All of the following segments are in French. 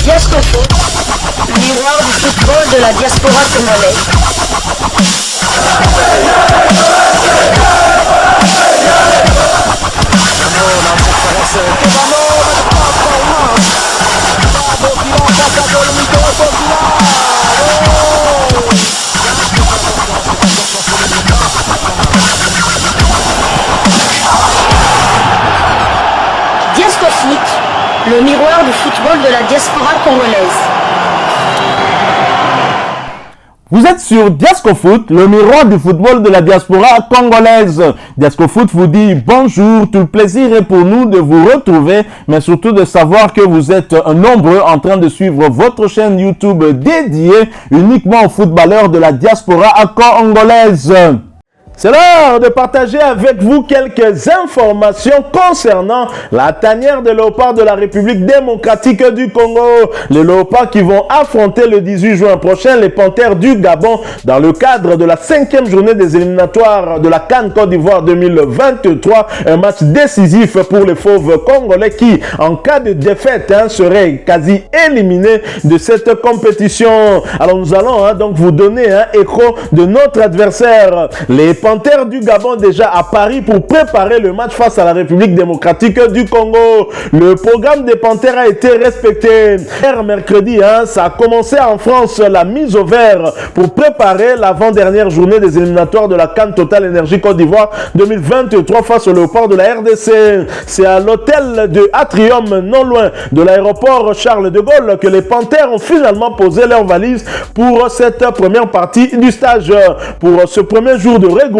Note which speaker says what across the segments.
Speaker 1: Diascofoot, miroir du football de la diaspora congolaise. Diascofoot, le miroir du football de la diaspora congolaise.
Speaker 2: Vous êtes sur Diascofoot, le miroir du football de la diaspora congolaise. Diascofoot vous dit bonjour, tout le plaisir est pour nous de vous retrouver, mais surtout de savoir que vous êtes nombreux en train de suivre votre chaîne YouTube dédiée uniquement aux footballeurs de la diaspora congolaise. C'est l'heure de partager avec vous quelques informations concernant la tanière de léopards de la République démocratique du Congo. Les léopards qui vont affronter le 18 juin prochain les panthères du Gabon dans le cadre de la 5e journée des éliminatoires de la CAN Côte d'Ivoire 2023. Un match décisif pour les fauves congolais qui, en cas de défaite, seraient quasi éliminés de cette compétition. Alors nous allons donc vous donner un écho de notre adversaire. Les Panthères du Gabon déjà à Paris pour préparer le match face à la République démocratique du Congo. Le programme des Panthères a été respecté. Hier mercredi, ça a commencé en France la mise au vert pour préparer l'avant-dernière journée des éliminatoires de la CAN Total Énergie Côte d'Ivoire 2023 face au léopard de la RDC. C'est à l'hôtel de Atrium, non loin de l'aéroport Charles de Gaulle, que les Panthères ont finalement posé leurs valises pour cette première partie du stage. Pour ce premier jour de regroupement,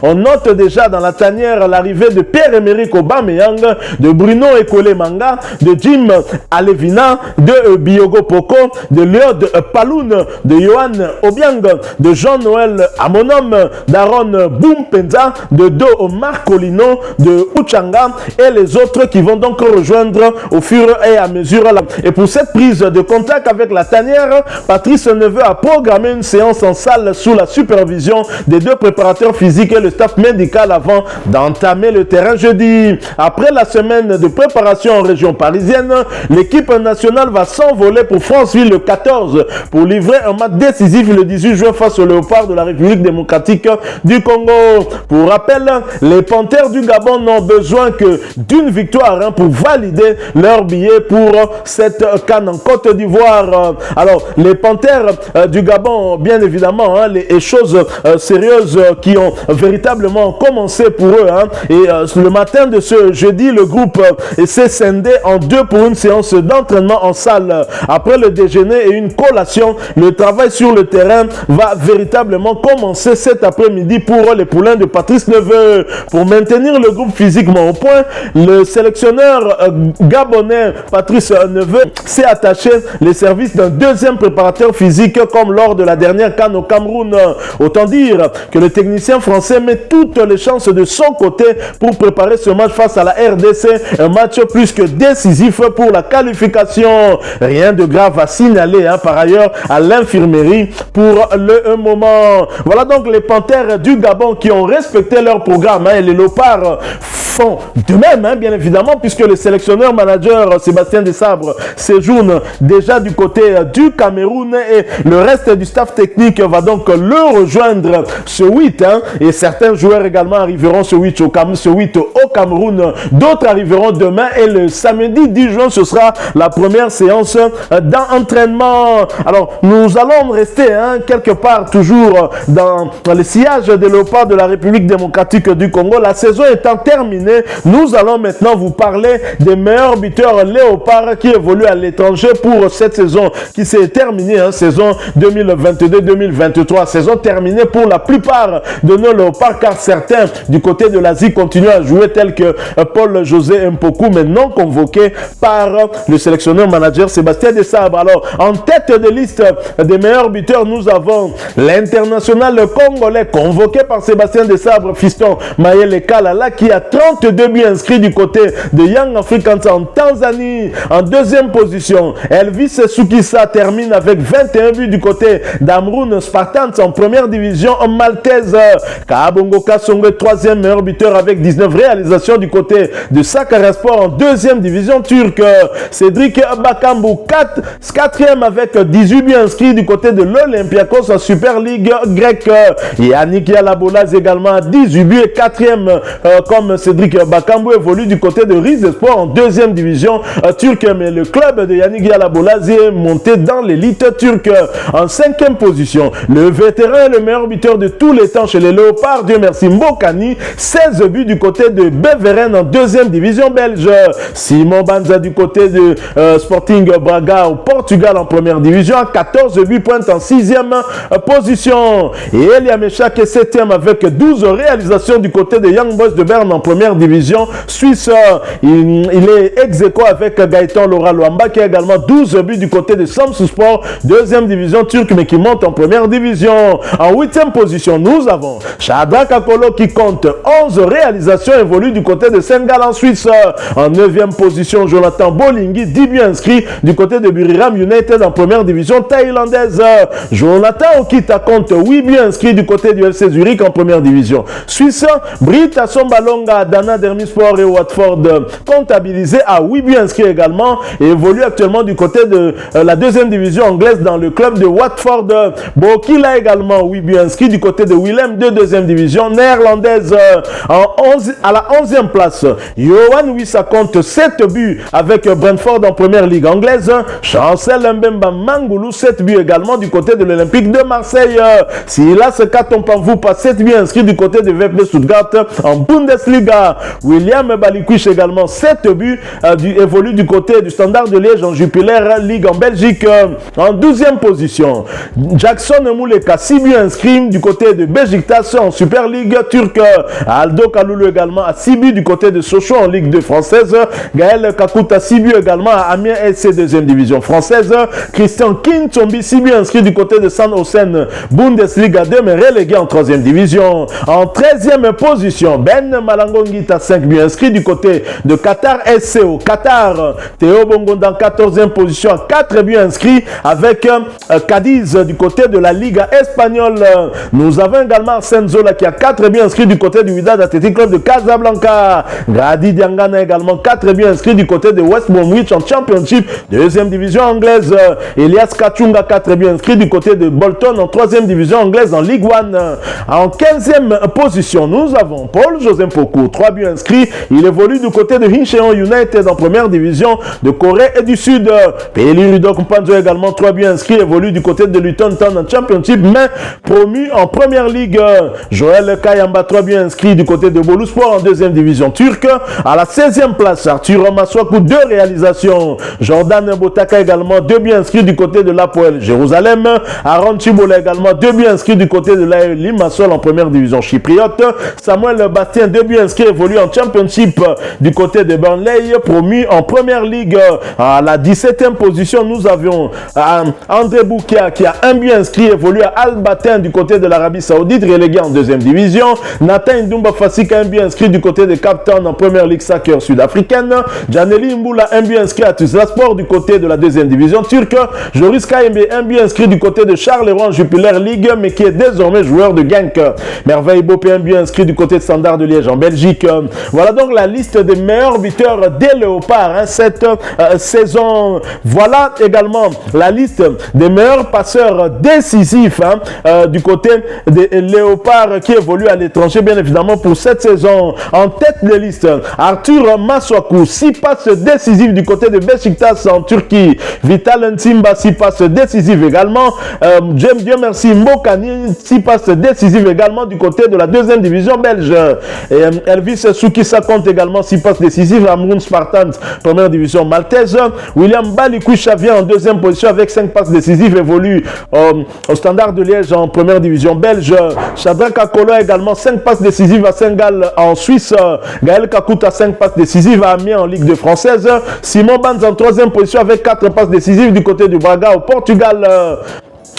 Speaker 2: on note déjà dans la tanière l'arrivée de Pierre-Emerick Aubameyang, de Bruno Ekole Manga, de Jim Alevina, de Biogo Poko, de Léod Paloun, de Johan Obiang, de Jean-Noël Amonom, d'Aaron Boumpenza, de Do Marcolino, de Uchanga et les autres qui vont donc rejoindre au fur et à mesure. Et pour cette prise de contact avec la tanière, Patrice Neveu a programmé une séance en salle sous la supervision des deux préparateurs physique et le staff médical avant d'entamer le terrain jeudi. Après la semaine de préparation en région parisienne, l'équipe nationale va s'envoler pour Franceville le 14 pour livrer un match décisif le 18 juin face au léopard de la République démocratique du Congo. Pour rappel, les Panthères du Gabon n'ont besoin que d'une victoire pour valider leur billet pour cette CAN en Côte d'Ivoire. Alors, les Panthères du Gabon, bien évidemment, les choses sérieuses qui ont véritablement commencé pour eux. Et le matin de ce jeudi, le groupe s'est scindé en deux pour une séance d'entraînement en salle. Après le déjeuner et une collation, le travail sur le terrain va véritablement commencer cet après-midi pour les poulains de Patrice Neveu. Pour maintenir le groupe physiquement au point, le sélectionneur gabonais Patrice Neveu s'est attaché les services d'un deuxième préparateur physique comme lors de la dernière CAN au Cameroun. Autant dire que le technicien français met toutes les chances de son côté pour préparer ce match face à la RDC, un match plus que décisif pour la qualification. Rien de grave à signaler par ailleurs à l'infirmerie pour le moment. Voilà donc les Panthères du Gabon qui ont respecté leur programme et les léopards font de même, bien évidemment, puisque le sélectionneur manager Sébastien Desabre séjourne déjà du côté du Cameroun et le reste du staff technique va donc le rejoindre ce 8. Et certains joueurs également arriveront ce 8 au Cameroun. D'autres arriveront demain et le samedi 10 juin, ce sera la première séance d'entraînement. Alors, nous allons rester quelque part toujours dans le sillage des léopards de la République démocratique du Congo. La saison étant terminée, nous allons maintenant vous parler des meilleurs buteurs léopards qui évoluent à l'étranger pour cette saison qui s'est terminée, saison 2022-2023. Saison terminée pour la plupart de nos léopards, car certains du côté de l'Asie continuent à jouer, tels que Paul-José Mpoku, mais non convoqué par le sélectionneur manager Sébastien Desabre. Alors, en tête de liste des meilleurs buteurs, nous avons l'international congolais convoqué par Sébastien Desabre, fiston Maël Kalala, qui a 30 32 buts inscrits du côté de Young Africans en Tanzanie. En deuxième position, Elvis Sukisa termine avec 21 buts du côté d'Amrun Spartans en première division maltaise. Kabongo Kasongo, troisième meilleur buteur avec 19 réalisations du côté de Sakaryaspor en deuxième division turque. Cédric Bakambu, quatrième avec 18 buts inscrits du côté de l'Olympiakos en Super League grecque. Yannick Yalabolaz également à 18 buts et quatrième comme Cédric Bakambu évolue du côté de Rizespor en deuxième division turque. Mais le club de Yannick Yalabolaz est monté dans l'élite turque en cinquième position. Le vétéran et le meilleur buteur de tous les temps chez les Léopards, Dieu merci, Mbokani, 16 buts du côté de Beveren en deuxième division belge. Simon Banza du côté de Sporting Braga au Portugal en première division, 14 buts, pointe en sixième position. Et Elia Meshak est septième avec 12 réalisations du côté de Young Boys de Berne en première division suisse. Il est ex-aequo avec Gaëtan Laura Luamba qui a également 12 buts du côté de Samsunspor, deuxième division turque mais qui monte en première division. En huitième position, nous avons Shadrack Akolo qui compte 11 réalisations, évolue du côté de Sengal en Suisse. En neuvième position, Jonathan Bolingi, 10 buts inscrits du côté de Buriram United en première division thaïlandaise. Jonathan Okita compte 8 buts inscrits du côté du FC Zurich en première division suisse. Brita Sombalonga, Dana Dermispor et Watford comptabilisés à 8 buts inscrits également et évolue actuellement du côté de la deuxième division anglaise dans le club de Watford. Bokila également 8 buts inscrits du côté de Willem de deuxième division néerlandaise. À la 11e place, Yohan Wissa compte 7 buts avec Brentford en première ligue anglaise. Chancel Mbemba Mangoulou 7 buts également du côté de l'Olympique de Marseille. Silas Katompanvou pas 7 buts inscrits du côté de VfB Stuttgart en Bundesliga. William Balikwish également 7 buts évolue du côté du Standard de Liège en Jupiler League en Belgique. En 12e position, Jackson Mouleka 6 buts inscrits du côté de Beşiktaş en Super League turque. Aldo Kaloulou également à 6 buts du côté de Sochaux en Ligue 2 française. Gaël Kakuta 6 buts également à Amiens SC deuxième division française. Christian Kintombi 6 buts inscrits du côté de San Osen Bundesliga 2 mais relégué en 3e division. En 13e position, Ben Malangongita 5 buts inscrits du côté de Qatar SC au Qatar. Théo Bongonda en 14e position à 4 buts inscrits avec Cadiz du côté de la Liga espagnole. Nous avons également Arsène Zola qui a 4 buts inscrits du côté du Wydad Athletic Club de Casablanca. Grady Diangana également 4 buts inscrits du côté de West Bromwich en Championship, deuxième division anglaise. Elias Kachunga 4 buts inscrits du côté de Bolton en 3e division anglaise en Ligue 1. En 15e position, nous avons Paul José Mpoku, 3 buts inscrits. Il évolue du côté de Incheon United en première division de Corée et du Sud. Peli Rudok Mpanzo également 3 buts inscrits, évolue du côté de Luton Town en Championship, mais promu en première ligue. Joël Kayamba 3 buts inscrits du côté de Boluspor en deuxième division turque. À la 16e place, Arthur Maswaku 2 réalisations. Jordan Botaka également 2 buts inscrits du côté de l'Apoel Jérusalem. Aaron Chibola également 2 buts inscrits du côté de la Limassol en première division chypriote. Samuel Bastien 2 buts inscrits, évolue en Championship du côté de Burnley, promu en première ligue. À la 17e position, nous avions André Boukia qui a 1 but inscrit, évolue à Al-Batin du côté de l'Arabie Saoudite, relégué en deuxième division. Nathan Ndumba Fassik a 1 but inscrit du côté de Cape Town en première ligue soccer sud-africaine. Janeli Mboula 1 but inscrit à Tuzlaspor du côté de la deuxième division turque. Joris Kayembe 1 but inscrit du côté de Charleroi en Jupiler League, mais qui est désormais joueur de Genk. Merveille Bopé 1 but inscrit du côté de Standard de Liège en Belgique. Voilà donc la liste des meilleurs buteurs des Léopards cette saison. Voilà également la liste des meilleurs passeurs décisifs du côté des Léopards qui évoluent à l'étranger, bien évidemment, pour cette saison. En tête de liste, Arthur Maswaku, 6 passes décisives du côté de Beşiktaş en Turquie. Vital Nsimba, 6 passes décisives également. James Dieu merci Mbokani, 6 passes décisives également du côté de la deuxième division belge. Et Elvis Sukisa compte également 6 passes décisives. Amrun Spartans, première division maltaise. William Balikwish vient en deuxième position avec 5 passes décisives, évolue au Standard de Liège en première division belge. Shadrack Akolo également 5 passes décisives à Sengal en Suisse. Gaël Kakuta 5 passes décisives à Amiens en Ligue 2 française. Simon Banz en troisième position avec 4 passes décisives du côté du Braga au Portugal.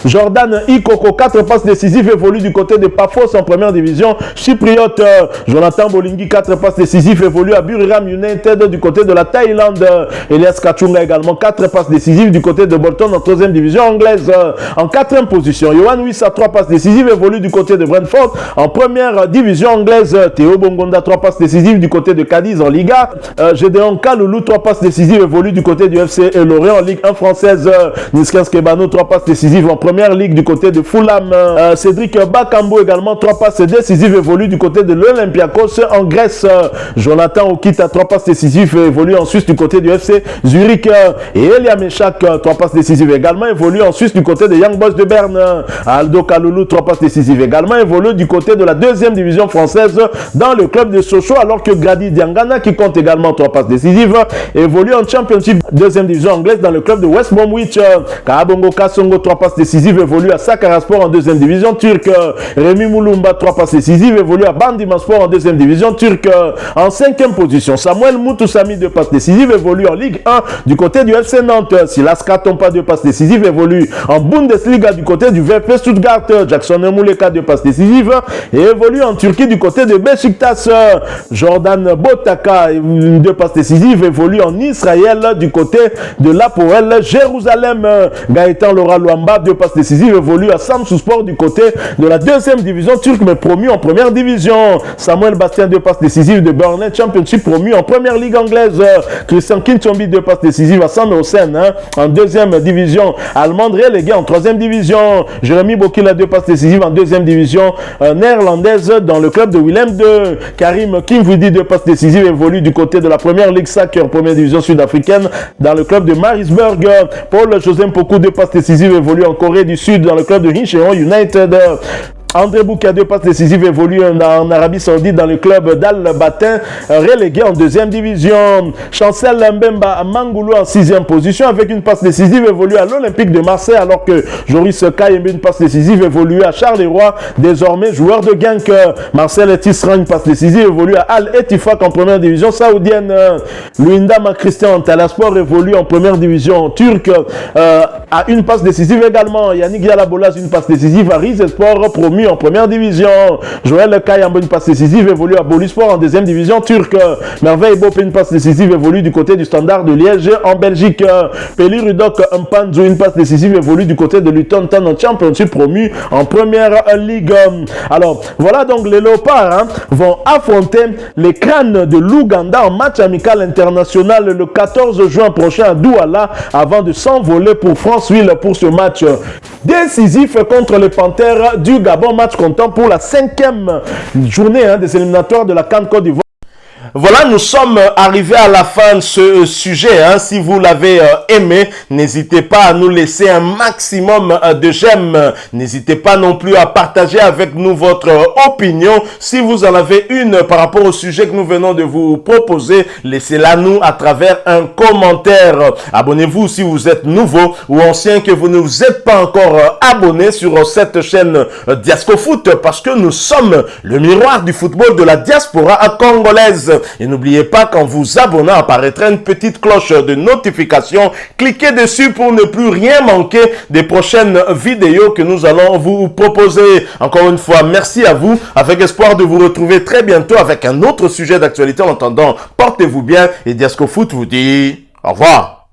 Speaker 2: Jordan Ikoko, 4 passes décisives, évolue du côté de Paphos en première division chypriote. Jonathan Bolingi, 4 passes décisives, évolue à Buriram United du côté de la Thaïlande. Elias Kachunga également, 4 passes décisives du côté de Bolton en 3e division anglaise. En 4e position, Yohan Wissa, 3 passes décisives, évolue du côté de Brentford en première division anglaise. Théo Bongonda, 3 passes décisives du côté de Cadiz en Liga. Gédéon Kaloulou, 3 passes décisives, évolue du côté du FC Lorient en Ligue 1 française. Niskens Kebano, 3 passes décisives en première ligue du côté de Fulham. Cédric Bakambo également, 3 passes décisives, évolue du côté de l'Olympiakos en Grèce. Jonathan Okita, 3 passes décisives, évolue en Suisse du côté du FC Zurich. Et Elia Meshak, 3 passes décisives également, évolue en Suisse du côté des Young Boys de Berne. Aldo Kaloulou, 3 passes décisives également, évolue du côté de la 2e division française dans le club de Sochaux, alors que Grady Diangana, qui compte également 3 passes décisives, évolue en Championship 2e division anglaise dans le club de West Bromwich. Kaabongo Kasongo, 3 passes décisives, évolue à Sakaryaspor en 2e division turque. Rémi Moulumba, 3 passes décisives, évolue à Bandimaspor en 2e division turque. En 5e position, Samuel Moutoussami, 2 passes décisives, évolue en Ligue 1 du côté du FC Nantes. Silas Katompa, 2 passes décisives, évolue en Bundesliga du côté du VfB Stuttgart. Jackson Mouleka, 2 passes décisives et évolue en Turquie du côté de Beşiktaş. Jordan Botaka, 2 passes décisives, évolue en Israël du côté de l'Hapoel Jérusalem. Gaëtan Laura Luamba, 2 passes décisives, évolue à Samsunspor du côté de la 2e division turque, mais promu en première division. Samuel Bastien, 2 passes décisives de Burnley Championship, promu en première ligue anglaise. Christian Kinchombi, 2 passes décisives à Sandhausen en 2e division allemande, relégué en 3e division. Jérémy Bokila, 2 passes décisives en 2e division néerlandaise dans le club de Willem II. Karim Kimvidi, 2 passes décisives, évolue du côté de la première ligue soccer, première division sud-africaine dans le club de Marisburg. Paul José Mpoku, 2 passes décisives, évolue en Corée du Sud dans le club de Incheon United. André Bouka, 2 passes décisives, évolue en Arabie Saoudite dans le club d'Al-Batin, relégué en 2e division. Chancel Mbemba Mangoulou en 6e position avec une passe décisive, évolue à l'Olympique de Marseille, alors que Joris Kayembe, une passe décisive, évolue à Charleroi, désormais joueur de Genk. Marcel Tisserand, une passe décisive, évolue à Al-Ettifaq en première division saoudienne. Luindama Christian Talaspor évolue en première division turque, à une passe décisive également. Yannick Yalabolas, une passe décisive à Rizespor, promu en première division. Joël Kayamba, une passe décisive, évolue à Bolispor en 2e division turque. Merveille Bopé, une passe décisive, évolue du côté du Standard de Liège en Belgique. Peli Rudok Mpanzu, une passe décisive, évolue du côté de Luton Town en Championship, promu en première ligue. Alors voilà, donc les Léopards vont affronter les Crânes de l'Ouganda en match amical international le 14 juin prochain à Douala, avant de s'envoler pour Franceville pour ce match décisif contre les Panthères du Gabon. Match comptant pour la 5e journée des éliminatoires de la CAN Côte d'Ivoire. Voilà, nous sommes arrivés à la fin de ce sujet. Si vous l'avez aimé, n'hésitez pas à nous laisser un maximum de j'aime. N'hésitez pas non plus à partager avec nous votre opinion. Si vous en avez une par rapport au sujet que nous venons de vous proposer, laissez-la nous à travers un commentaire. Abonnez-vous si vous êtes nouveau ou ancien, que vous ne vous êtes pas encore abonné sur cette chaîne Diascofoot, parce que nous sommes le miroir du football de la diaspora congolaise. Et n'oubliez pas, qu'en vous abonnant, apparaîtra une petite cloche de notification. Cliquez dessus pour ne plus rien manquer des prochaines vidéos que nous allons vous proposer. Encore une fois, merci à vous, avec espoir de vous retrouver très bientôt avec un autre sujet d'actualité. En attendant, portez-vous bien et Diascofoot vous dit au revoir.